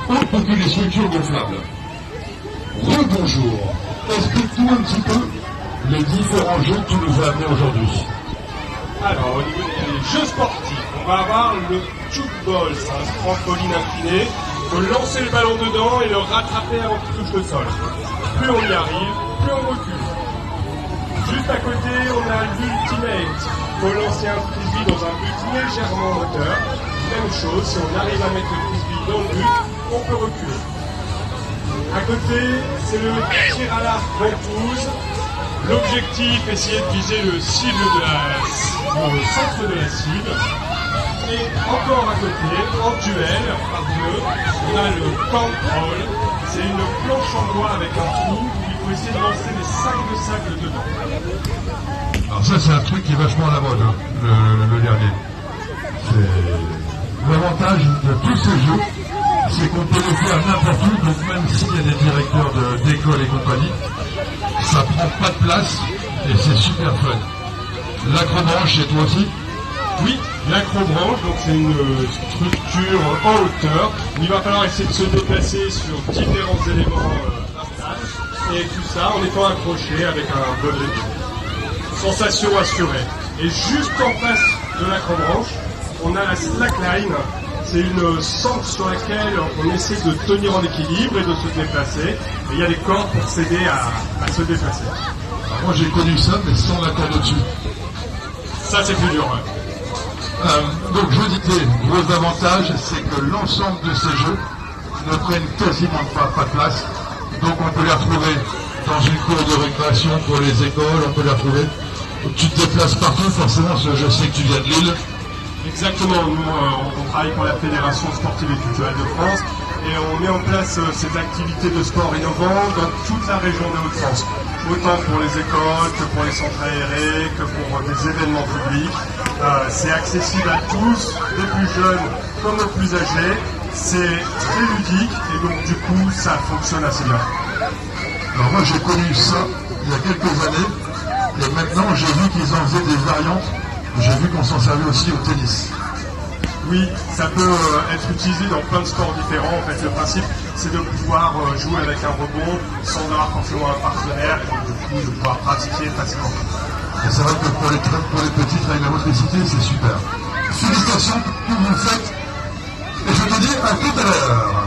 autre que les structures gonflables. Rebonjour. Explique-nous un petit peu les différents jeux que tu nous as amenés aujourd'hui. Alors, au niveau des jeux sportifs, on va avoir le jukeball, c'est un trampoline incliné. Il faut lancer le ballon dedans et le rattraper avant qu'il touche le sol. Plus on y arrive, plus on recule. Juste à côté, on a l'ultimate. Il faut lancer un frisbee dans un but légèrement en hauteur. Même chose, si on arrive à mettre le frisbee dans le but, on peut reculer. À côté, c'est le tir à l'arc ventouse. L'objectif, essayer de viser le centre de la cible. Et encore à côté, en duel, par deux, on a le control. C'est une planche en bois avec un trou où il faut essayer de lancer des sacs de sable dedans. Alors ça, c'est un truc qui est vachement à la mode, hein, le dernier. L'avantage de tous ces jeux, c'est qu'on peut les faire n'importe où, donc même s'il y a des directeurs d'école et compagnie, ça prend pas de place et c'est super fun. L'acrobranche, c'est toi aussi? Oui, l'acrobranche, donc c'est une structure en hauteur où il va falloir essayer de se déplacer sur différents éléments instables et tout ça en étant accroché avec un bon débit. Sensation assurée. Et juste en face de l'acrobranche, on a la slackline. C'est une sangle sur laquelle on essaie de tenir en équilibre et de se déplacer. Et il y a des cordes pour s'aider à se déplacer. Alors moi j'ai connu ça, mais sans la corde au-dessus. Ça c'est plus dur. Ouais. Donc je disais, gros avantage, c'est que l'ensemble de ces jeux ne prennent quasiment pas de place. Donc on peut les retrouver dans une cour de récréation pour les écoles, on peut les retrouver. Tu te déplaces partout, forcément, je sais que tu viens de Lille. Exactement, nous on travaille pour la Fédération sportive et culturelle de France et on met en place ces activités de sport innovantes dans toute la région de Hauts-de-France. Autant pour les écoles que pour les centres aérés, que pour des événements publics. C'est accessible à tous, des plus jeunes comme aux plus âgés. C'est très ludique et donc du coup ça fonctionne assez bien. Alors moi j'ai connu ça il y a quelques années et maintenant j'ai vu qu'ils en faisaient des variantes. J'ai vu qu'on s'en servait aussi au tennis. Oui, ça peut être utilisé dans plein de sports différents. En fait, le principe, c'est de pouvoir jouer avec un rebond sans avoir forcément un partenaire et donc, du coup de pouvoir pratiquer facilement. Et c'est vrai que pour les petits avec la motricité, c'est super. Félicitations pour tout ce que vous faites. Et je te dis à tout à l'heure.